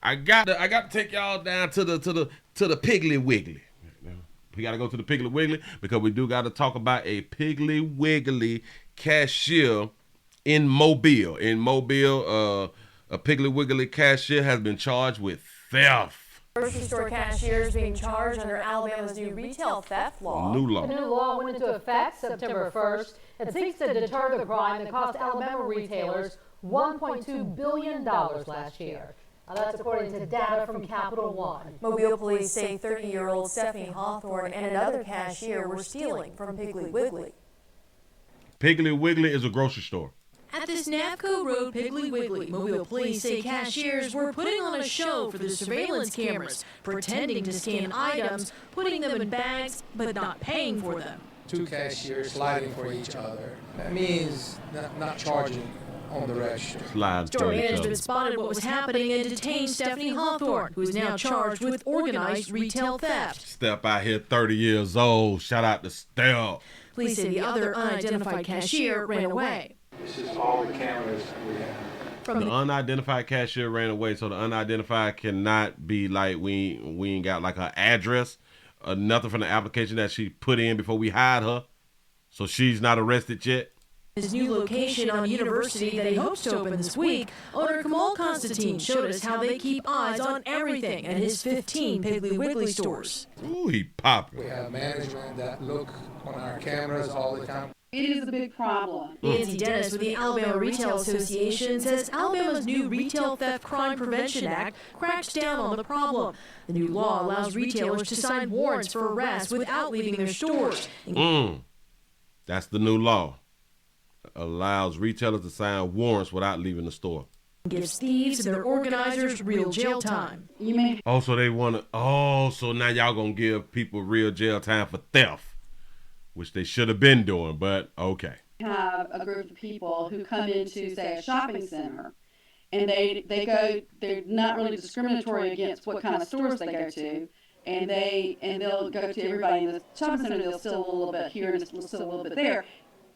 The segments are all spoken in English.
I got to take y'all down to the Piggly Wiggly. We got to go to the Piggly Wiggly because we do got to talk about a Piggly Wiggly cashier in Mobile. In Mobile, a Piggly Wiggly cashier has been charged with theft. Grocery store cashiers being charged under Alabama's new retail theft law. New law. The new law went into effect September 1st and seeks to deter the crime that cost Alabama retailers $1.2 billion last year. Now that's according to data from Capital One. Mobile police say 30-year-old Stephanie Hawthorne and another cashier were stealing from Piggly Wiggly. Piggly Wiggly is a grocery store. At this Navco Road Piggly Wiggly, Mobile police say cashiers were putting on a show for the surveillance cameras, pretending to scan items, putting them in bags, but not paying for them. Two cashiers sliding for each other. That means not charging on the register. Store management spotted what was happening and detained Stephanie Hawthorne, who is now charged with organized retail theft. Step out here, 30 years old. Shout out to Step. Police say the other unidentified cashier ran away. This is all the cameras that we have. The unidentified cashier ran away, so the unidentified cannot be like we ain't got like her address, nothing from the application that she put in before we hired her, so she's not arrested yet. His new location on University that he hopes to open this week, owner Kamal Constantine showed us how they keep eyes on everything at his 15 Piggly Wiggly stores. Ooh, he popping. We have management that look on our cameras all the time. It is a big problem. Nancy Dennis with the Alabama Retail Association says Alabama's new Retail Theft Crime Prevention Act cracks down on the problem. The new law allows retailers to sign warrants for arrest without leaving their stores. That's the new law. Allows retailers to sign warrants without leaving the store. Gives thieves and their organizers real jail time. So they want to. So now y'all gonna give people real jail time for theft, which they should have been doing. But okay. Have a group of people who come into, say, a shopping center, and they go. They're not really discriminatory against what kind of stores they go to, and they'll go to everybody in the shopping center. They'll steal a little bit here and steal a little bit there.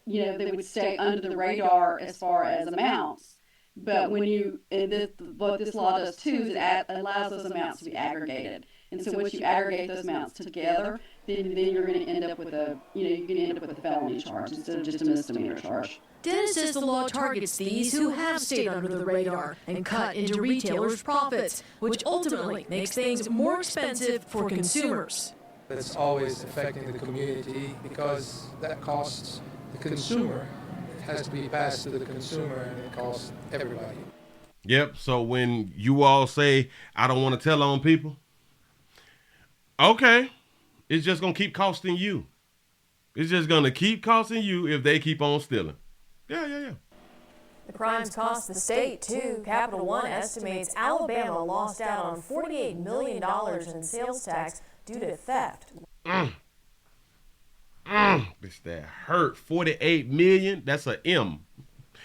You know, they would stay under the radar as far as amounts. But when what this law does too is it allows those amounts to be aggregated. And so once you aggregate those amounts together, then you're going to end up with a felony charge instead of just a misdemeanor charge. Dennis says the law targets these who have stayed under the radar and cut into retailers' profits, which ultimately makes things more expensive for consumers. It's always affecting the community because that costs the consumer. It has to be passed to the consumer, and it costs everybody. Yep. So when you all say, I don't want to tell on people, okay, it's just going to keep costing you. It's just going to keep costing you if they keep on stealing. Yeah. The crimes cost the state, too. Capital One estimates Alabama lost out on $48 million in sales tax due to theft. Bitch, that hurt. 48 million. That's a M.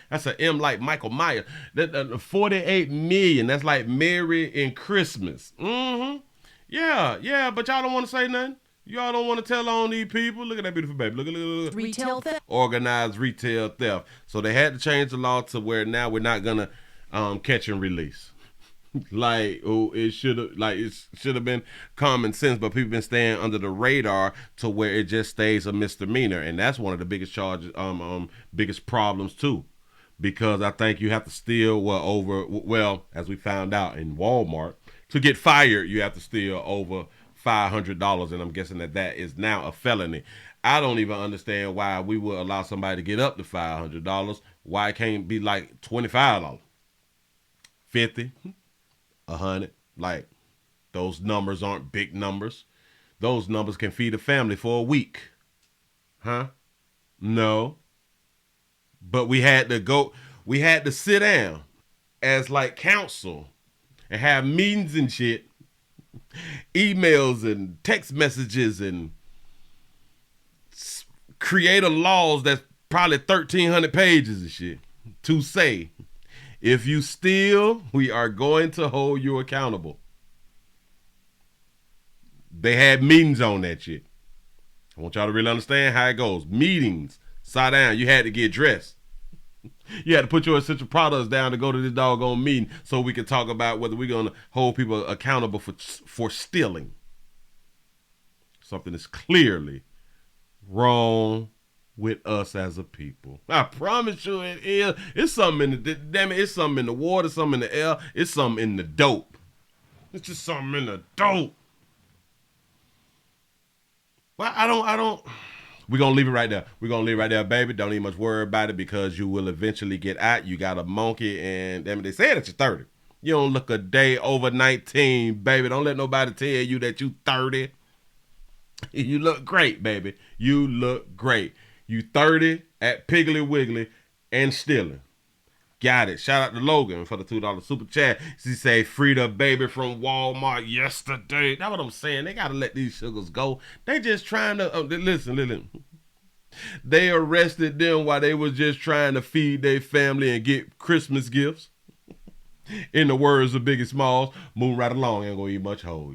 That's a M like Michael Myers. That 48 million. That's like Merry and Christmas. Yeah. But y'all don't want to say nothing. Y'all don't want to tell on these people. Look at that beautiful baby. Look. Retail theft. Organized retail theft. So they had to change the law to where now we're not gonna catch and release. It should have been common sense, but people been staying under the radar to where it just stays a misdemeanor, and that's one of the biggest charges, biggest problems too, because I think you have to steal as we found out in Walmart, to get fired you have to steal over $500, and I'm guessing that is now a felony. I don't even understand why we would allow somebody to get up to $500. Why it can't be like $25, $50? 100. Like, those numbers aren't big numbers. Those numbers can feed a family for a week. Huh? No. But we had to sit down as like council and have meetings and shit, emails and text messages, and create a laws that's probably 1,300 pages and shit to say, if you steal, we are going to hold you accountable. They had meetings on that shit. I want y'all to really understand how it goes. Meetings. Sit down. You had to get dressed. You had to put your essential products down to go to this doggone meeting so we could talk about whether we're going to hold people accountable for stealing. Something is clearly wrong with us as a people. I promise you it is. It's something in the, damn it, it's something in the water, something in the air, it's something in the dope. It's just something in the dope. Well, I don't. We're going to leave it right there. We're going to leave it right there, baby. Don't even much worry about it because you will eventually get out. You got a monkey and damn it, they said that you're 30. You don't look a day over 19, baby. Don't let nobody tell you that you 30. You look great, baby. You look great. You 30 at Piggly Wiggly and stealing. Got it. Shout out to Logan for the $2 super chat. She say, freed a baby from Walmart yesterday. That's what I'm saying. They got to let these sugars go. They just trying to, listen. They arrested them while they was just trying to feed their family and get Christmas gifts. In the words of Biggie Smalls, move right along. Ain't going to eat much hoe.